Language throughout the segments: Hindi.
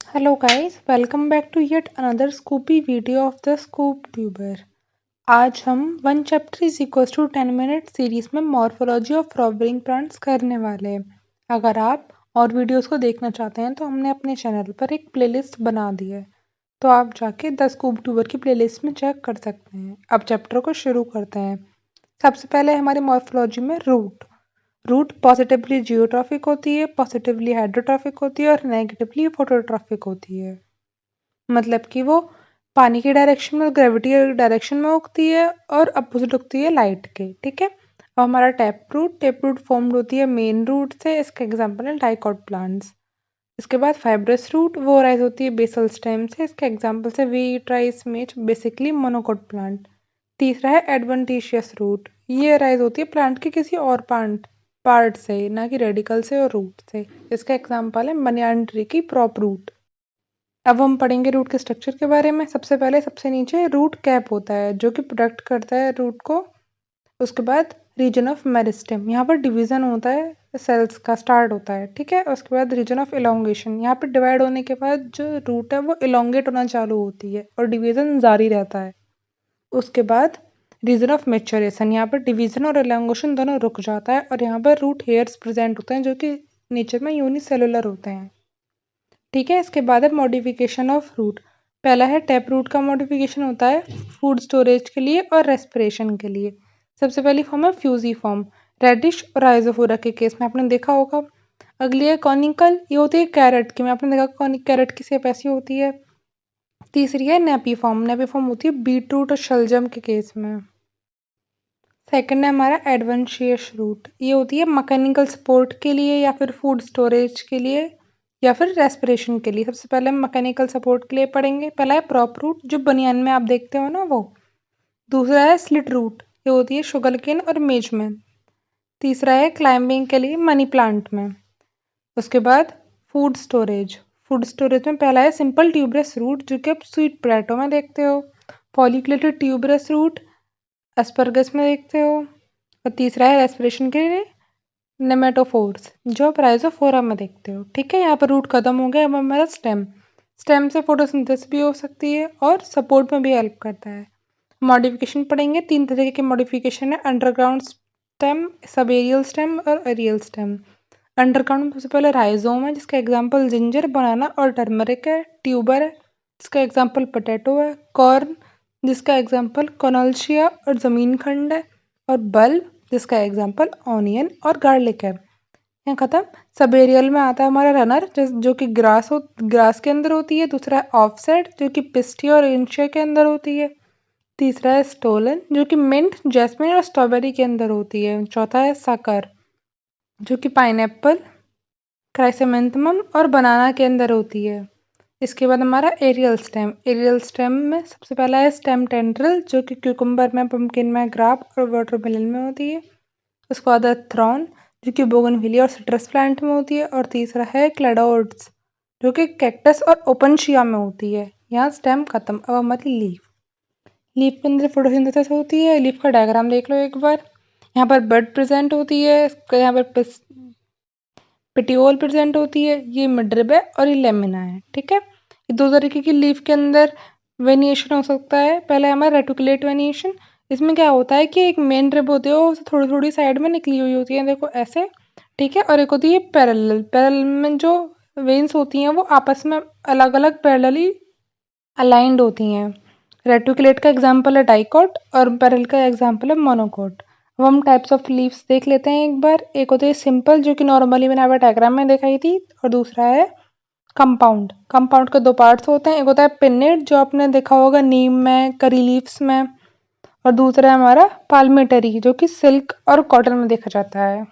Hello guys, welcome back to yet another Scoopy video of the Scoop Tuber. आज हम one chapter is equal to 10 minute series में मॉर्फोलॉजी ऑफ फ्लावरिंग प्लांट्स करने वाले हैं। अगर आप और वीडियोस को देखना चाहते हैं तो हमने अपने चैनल पर एक प्लेलिस्ट बना दी है, तो आप जाके द स्कूप ट्यूबर की प्लेलिस्ट में चेक कर सकते हैं। अब चैप्टर को शुरू करते हैं। सबसे पहले हमारी मॉर्फोलॉजी में रूट पॉजिटिवली जियोट्रॉफिक होती है, पॉजिटिवली हाइड्रोट्रॉफिक होती है और नेगेटिवली फोटोट्रॉफिक होती है। मतलब कि वो पानी की डायरेक्शन में और ग्रेविटी डायरेक्शन में उगती है और अपोजिट उगती है लाइट के। ठीक है। और हमारा टेप रूट फॉर्म्ड होती है मेन रूट से। इसका एग्जांपल है डाइकॉट प्लांट्स। इसके बाद फाइब्रस रूट वो राइज होती है बेसल स्टेम से। इसके एग्जांपल से wheat rice maize basically monocot plant. तीसरा है एडवेंटिशियस रूट। ये राइज होती है प्लांट के किसी और पार्ट से, ना कि रेडिकल से और रूट से। इसका एग्जांपल है मनियान ट्री की प्रॉप रूट। अब हम पढ़ेंगे रूट के स्ट्रक्चर के बारे में। सबसे पहले सबसे नीचे रूट कैप होता है जो कि प्रोटेक्ट करता है रूट को। उसके बाद रीजन ऑफ मेरिस्टेम, यहाँ पर डिवीजन होता है, सेल्स का स्टार्ट होता है। ठीक है। उसके बाद रीजन ऑफ इलोंगेशन, यहाँ पर डिवाइड होने के बाद जो रूट है वो इलोंगेट होना चालू होती है और डिवीजन जारी रहता है। उसके बाद रीजन ऑफ मेच्योरेशन, यहाँ पर डिवीजन और इलोंगेशन दोनों रुक जाता है और यहाँ पर रूट हेयर्स प्रेजेंट होते हैं जो कि नेचर में यूनिसेलुलर होते हैं। ठीक है। इसके बाद है मॉडिफिकेशन ऑफ रूट। पहला है टैप रूट का मॉडिफिकेशन होता है फूड स्टोरेज के लिए और रेस्पिरेशन के लिए। सबसे पहली फॉर्म है फ्यूजी फॉर्म, रेडिश और राइजोफोरा के केस में आपने देखा होगा। अगली है कॉनिकल, ये होती है कैरेट की में। आपने देखा कॉनिक कैरेट की शेप ऐसी होती है। तीसरी है नेपी फॉर्म होती है बीट रूट और शलजम के केस में। सेकंड है हमारा एडवेंशियस रूट, ये होती है मैकेनिकल सपोर्ट के लिए या फिर फूड स्टोरेज के लिए या फिर रेस्पिरेशन के लिए। सबसे पहले हम मैकेनिकल सपोर्ट के लिए पढ़ेंगे। पहला है प्रॉप रूट जो बनियान में आप देखते हो ना वो। दूसरा है स्लिट रूट, ये होती है शुगरकेन और मेज में। तीसरा है क्लाइंबिंग के लिए मनी प्लांट में। उसके बाद फूड स्टोरेज में पहला है सिंपल ट्यूबरस रूट जो कि आप स्वीट पोटैटो में देखते हो। फॉलिकुलेटेड ट्यूबरस रूट एस्परगस में देखते हो। और तीसरा है रेस्पिरेशन के लिए नेमेटोफोर्स जो आप राइजोफोरा में देखते हो। ठीक है। यहाँ पर रूट खत्म हो गया। अब हमारा स्टेम से फोटोसिंथेसिस भी हो सकती है और सपोर्ट में भी हेल्प करता है। मॉडिफिकेशन पढ़ेंगे। 3 तरीके के मॉडिफिकेशन है, underground stem, sub aerial stem और एरियल स्टेम। अंडरग्राउंड में सबसे पहले राइजोम है जिसका एग्जाम्पल जिंजर, बनाना और टर्मरिक है। ट्यूबर है जिसका एग्जाम्पल पोटैटो है। कॉर्न जिसका एग्जाम्पल कोनल्शिया और जमीन खंड है। और बल्ब जिसका एग्जाम्पल ऑनियन और गार्लिक है। यहाँ खत्म। सब एरियल में आता है हमारा रनर जो कि ग्रास के अंदर होती है। दूसरा है ऑफसेट जो कि पिस्टी और इंशिया के अंदर होती है। तीसरा है स्टोलन जो कि मिंट, जैस्मिन और स्ट्रॉबेरी के अंदर होती है। चौथा है साकर जो कि पाइनएप्पल, क्राइसेमेंथमम और बनाना के अंदर होती है। इसके बाद हमारा एरियल स्टेम में सबसे पहला है स्टेम टेंड्रिल जो कि क्यूकम्बर में, पम्पकिन में, ग्राप और वाटरमेलन में होती है। उसके बाद है थ्रॉन जो कि बोगनविलिया और सिट्रस प्लांट में होती है। और तीसरा है क्लेडोड्स जो कि कैक्टस और ओपनशिया में होती है। यहाँ स्टेम खत्म। अब हमारी लीफ के अंदर फोटोसिंथेसिस होती है। लीफ का डायग्राम देख लो एक बार। यहाँ पर बड प्रेजेंट होती है, यहाँ पर पेटियोल प्रेजेंट होती है, ये मिडरिब है और ये लेमिना है। ठीक है। ये 2 तरीके की लीफ के अंदर वेनिएशन हो सकता है। पहले हमारा रेटिकुलेट वेनिएशन, इसमें क्या होता है कि एक मेन रिब होती है वो थोड़ी थोड़ी साइड में निकली हुई होती है, देखो ऐसे। ठीक है। और एक होती है पैरेलल में जो वेन्स होती हैं वो आपस में अलग अलग पैरेलली अलाइंड होती हैं। रेटिकुलेट का एग्जाम्पल है डाइकॉट और पैरेलल का एग्जाम्पल है मोनोकोट। अब हम टाइप्स ऑफ लीव्स देख लेते हैं एक बार। एक होती है सिंपल जो कि नॉर्मली मैंने आपको डायग्राम में दिखाई थी, और दूसरा है कंपाउंड के 2 पार्ट्स होते हैं। एक होता है पिन्नेट जो आपने देखा होगा नीम में, करी लीव्स में। और दूसरा है हमारा पाल्मेटरी जो कि सिल्क और कॉटन में देखा जाता है।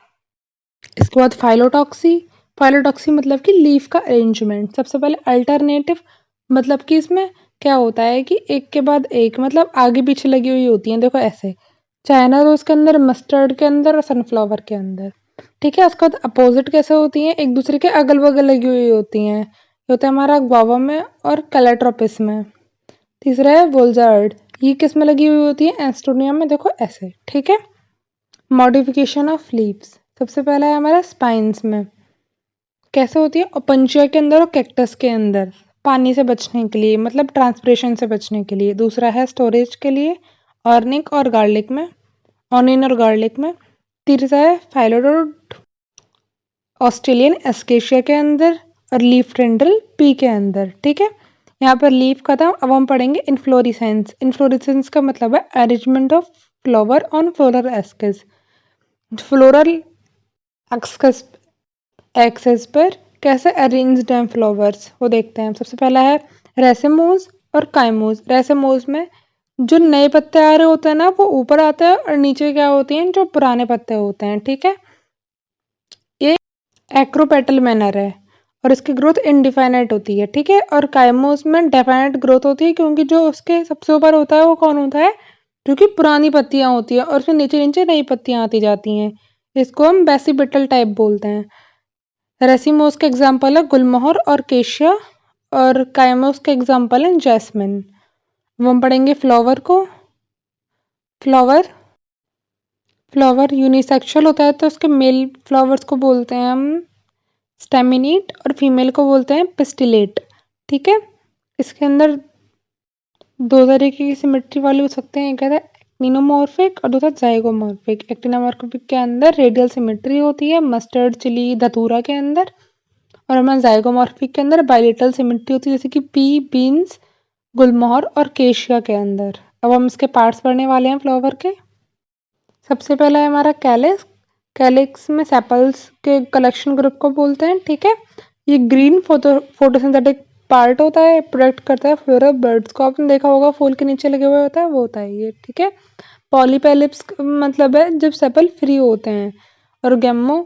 इसके बाद फाइलोटॉक्सी मतलब कि लीफ का अरेंजमेंट। सबसे पहले अल्टरनेटिव मतलब कि इसमें क्या होता है कि एक के बाद एक, मतलब आगे पीछे लगी हुई होती हैं, देखो ऐसे। चाइना रोज के अंदर, मस्टर्ड के अंदर और सनफ्लावर के अंदर। ठीक है। उसके बाद अपोजिट कैसे होती हैं, एक दूसरे के अगल बगल लगी हुई होती हैं। ये होता है हमारा ग्वावा में और कैलेट्रोपिस में। तीसरा है वोल्जार्ड, ये किस में लगी हुई होती है, एस्टोनिया में, देखो ऐसे। ठीक है। मॉडिफिकेशन ऑफ लीव्स, सबसे पहला है हमारा स्पाइन्स में। कैसे होती है, ओपनशिया के अंदर और कैक्टस के अंदर। पानी से बचने के लिए, मतलब ट्रांसपिरेशन से बचने के लिए। दूसरा है स्टोरेज के लिए, ऑर्निक और गार्लिक में, ऑनियन और गार्लिक में। तीसरा है फाइलोडोड ऑस्ट्रेलियन एस्केशिया के अंदर, और लीफ टेंड्रिल पी के अंदर। ठीक है, यहाँ पर लीफ खत्म, अब हम पढ़ेंगे इन्फ्लोरिसेंस। इन्फ्लोरिसेंस का मतलब है arrangement of flower on floral axis. Floral axis पर कैसे अरेंज्ड हैं फ्लावर्स, वो देखते हैं। सबसे पहला है रेसेमोज और काइमोज। रेसेमोज में जो नए पत्ते आ रहे होते हैं ना, वो ऊपर आते हैं, और नीचे क्या होती हैं, जो पुराने पत्ते होते हैं। ठीक है, ये एक्रोपेटल मैनर है और इसकी ग्रोथ इनडिफाइनाइट होती है। ठीक है, और काइमोस में डेफिनेट ग्रोथ होती है, क्योंकि जो उसके सबसे ऊपर होता है वो कौन होता है, जो कि पुरानी पत्तियां होती है, और उसमें नीचे नीचे नई पत्तियां आती जाती हैं। इसको हम बेसिपिटल टाइप बोलते हैं। रेसिमोस के एग्जाम्पल है गुलमोहर और केशिया, और काइमोस के एग्जाम्पल है जैस्मिन। अब हम पढ़ेंगे फ्लावर को। फ्लावर यूनिसेक्सुअल होता है, तो उसके मेल फ्लावर्स को बोलते हैं हम स्टेमिनेट, और फीमेल को बोलते हैं पिस्टिलेट। ठीक है, इसके अंदर दो तरीके की सिमेट्री वाले हो सकते हैं, एक है एक्टिनोमॉर्फिक और दूसरा जाइगोमॉर्फिक। एक्टिनोमॉर्फिक के अंदर रेडियल सिमेट्री होती है, मस्टर्ड, चिली, धतूरा के अंदर, और हमारे जाइगोमॉर्फिक के अंदर बायलेटरल सिमेट्री होती है, जैसे कि पी, बीन्स, गुलमोहर और केशिया के अंदर। अब हम इसके पार्ट्स पढ़ने वाले हैं फ्लावर के। सबसे पहला है हमारा कैलिक्स। कैलिक्स में सेपल्स के कलेक्शन ग्रुप को बोलते हैं। ठीक है, ये ग्रीन फोटोसिंथेटिक पार्ट होता है, प्रोडक्ट करता है फ्लोरल बर्ड्स को। आपने देखा होगा फूल के नीचे लगे हुए होता है, वो होता है ये। ठीक है, पॉलीपेलिप्स मतलब है जब सेपल फ्री होते हैं, और गेमो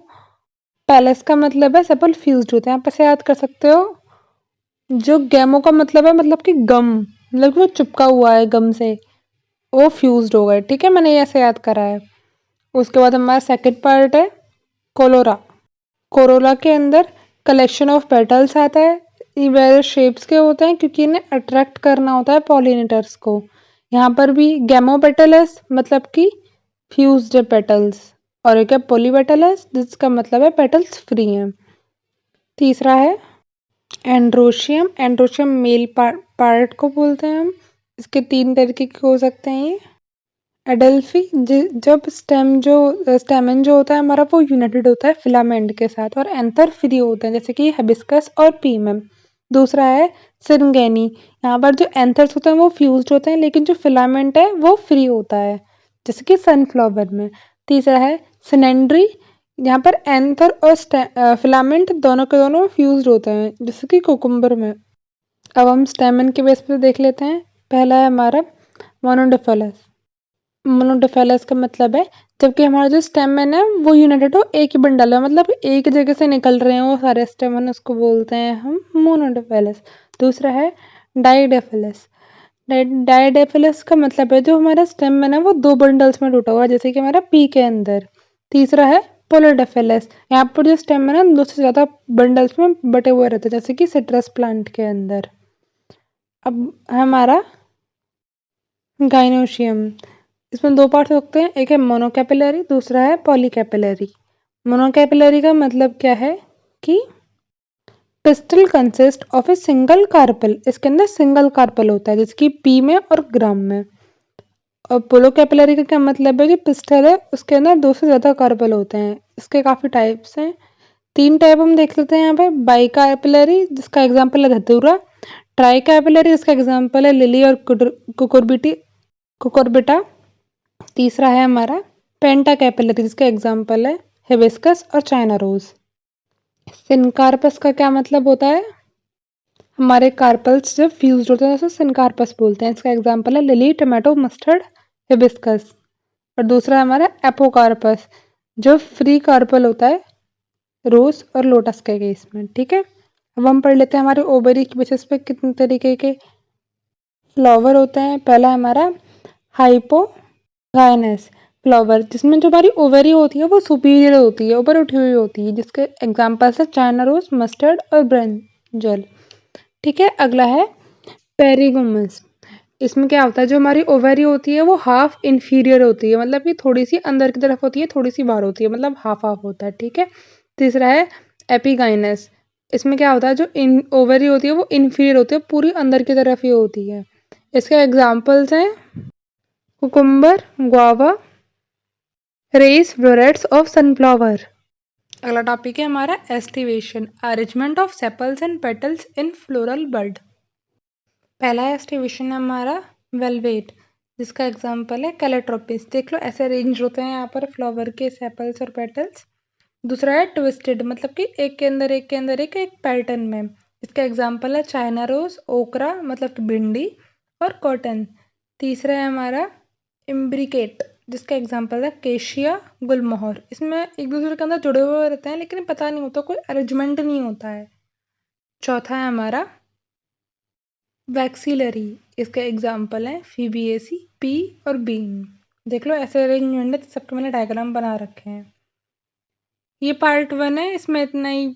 पैलेस का मतलब है सेपल फ्यूज्ड होते हैं। आप ऐसे याद कर सकते हो, जो गेमो का मतलब है, मतलब कि गम, मतलब कि वो चिपका हुआ है गम से, वो फ्यूज्ड हो गए। ठीक है, मैंने ये ऐसे याद करा है। उसके बाद हमारा सेकंड पार्ट है कोलोरा। कोरोला के अंदर कलेक्शन ऑफ पेटल्स आता है, ये वेरियस शेप्स के होते हैं, क्योंकि इन्हें अट्रैक्ट करना होता है पॉलिनेटर्स को। यहाँ पर भी गैमोपेटलस मतलब कि फ्यूज्ड पेटल्स, और एक है पॉलीपेटलस जिसका मतलब है पेटल्स फ्री हैं। तीसरा है एंड्रोशियम। एंड्रोशियम मेल पार्ट को बोलते हैं हम। इसके तीन तरीके के हो सकते हैं ये। एडल्फी, जब स्टेमन जो होता है हमारा, वो यूनाइटेड होता है फिलामेंट के साथ, और एंथर फ्री होते हैं, जैसे कि हिबिस्कस और पीमम। दूसरा है सिरंगेनी। यहाँ पर जो एंथर्स होते हैं वो फ्यूज्ड होते हैं, लेकिन जो फिलामेंट है वो फ्री होता है, जैसे कि सनफ्लावर में। तीसरा है सिनेंड्री। यहाँ पर एंथर और फिलामेंट दोनों के दोनों फ्यूज्ड होते हैं, जैसे कि कुकुम्बर में। अब हम स्टेमन के बेस पे देख लेते हैं। पहला है हमारा मोनोडिफेलस। मोनोडिफेलस का मतलब है जबकि हमारा जो स्टेमन है वो यूनाइटेड हो, एक ही बंडल है, मतलब एक जगह से निकल रहे हैं वो सारे स्टेमन, उसको बोलते हैं हम मोनोडिफेलस। दूसरा है डाइडेफिलस। डाइडेफिलस का मतलब है जो हमारा स्टेमन है वो दो बंडल्स में टूटा हुआ है, जैसे कि हमारा पी के अंदर। तीसरा है पोलोडेफिलस। यहाँ पर जो स्टेमन है दो से ज्यादा बंडल्स में बटे हुए रहते हैं, जैसे कि सिट्रस प्लांट के अंदर। अब हमारा गाइनोशियम। इसमें दो पार्ट हो सकते हैं, एक है मोनोकैपिलरी, दूसरा है पॉलीकैपिलरी। मोनोकैपिलरी का मतलब क्या है कि pistil consist of a single carpel. इसके अंदर सिंगल कार्पल होता है, जैसे कि पी में और ग्राम में। और पोलोकैपिलरी का क्या मतलब है, जो पिस्टल है उसके अंदर दो से ज्यादा कार्पल होते हैं। इसके काफी टाइप्स हैं, तीन टाइप हम देख लेते हैं यहाँ पे। बाइकैपिलरी, जिसका एग्जाम्पल है धतूरा। ट्राइकैपिलरी, जिसका एग्जाम्पल है लिली और कुकुरबिटा। तीसरा है हमारा पेंटा कैपिलरी, जिसका एग्जाम्पल है हिबिस्कस और चाइना रोज। सिनकार्पस का क्या मतलब होता है, हमारे कार्पल्स जब फ्यूज्ड होते हैं तो सिनकार्पस बोलते हैं। इसका एग्जाम्पल है लिली, टमाटो, मस्टर्ड, हिबिस्कस। और दूसरा है हमारा एपोकार्पस, जो फ्री कार्पल होता है रोज और लोटस के केस में। ठीक है, अब हम पढ़ लेते हैं हमारे ओवरी की बेसिस पे कितने तरीके के फ्लावर होते हैं। पहला हमारा हाइपोगाइनस फ्लावर, जिसमें जो हमारी ओवरी होती है वो सुपीरियर होती है, ऊपर उठी हुई होती है, जिसके एग्जाम्पल्स है चाइना रोज, मस्टर्ड और ब्रिंजल। ठीक है, अगला है पेरिगोमस। इसमें क्या होता है, जो हमारी ओवरी होती है वो हाफ इंफीरियर होती है, मतलब कि थोड़ी सी अंदर की तरफ होती है, थोड़ी सी बाहर होती है, मतलब हाफ हाफ होता है। ठीक है, तीसरा है एपिगाइनस। इसमें क्या होता है, जो ओवरी होती है वो इन्फीरियर होती है, पूरी अंदर की तरफ ही होती है। इसके एग्जाम्पल्स हैं cucumber, guava, rays, florets of sunflower. अगला टॉपिक है हमारा aestivation, arrangement of sepals and petals in floral bud. पहला एस्टिवेशन है हमारा वेलवेट, जिसका एग्जाम्पल है कैलेट्रोपिस। देख लो ऐसे अरेंज होते हैं यहाँ पर फ्लावर के सेपल्स और पेटल्स। दूसरा है ट्विस्टेड, मतलब कि एक के अंदर एक के अंदर एक पैटर्न में। इसका एग्जाम्पल है चाइना रोज, ओकरा मतलब कि भिंडी, और कॉटन। तीसरा है हमारा इम्ब्रिकेट, जिसका एग्जाम्पल है केशिया, गुलमोहर। इसमें एक दूसरे के अंदर जुड़े हुए रहते हैं लेकिन पता नहीं होता, कोई अरेंजमेंट नहीं होता है। चौथा है हमारा वैक्सीलरी, इसका एग्जाम्पल है फीबिएसी, पी और बीन। देख लो ऐसे अरेंजमेंट है, सबके मैंने डायग्राम बना रखे हैं। ये पार्ट 1 है, इसमें इतना ही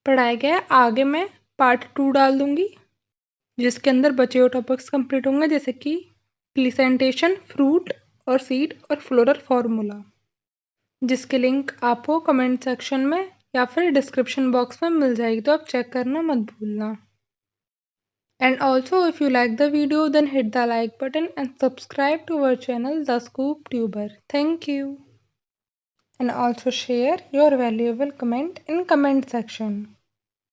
पढ़ाया गया है। आगे मैं पार्ट 2 डाल दूंगी, जिसके अंदर बचे हुए टॉपिक्स कंप्लीट होंगे, जैसे कि प्लीसेंटेशन, फ्रूट और सीड, और फ्लोरल फार्मूला, जिसकी लिंक आपको कमेंट सेक्शन में या फिर डिस्क्रिप्शन बॉक्स में मिल जाएगी, तो आप चेक करना मत भूलना। And also, if you like the video, then hit the like button and subscribe to our channel, The Scoop Tuber. Thank you. And also share your valuable comment in comment section.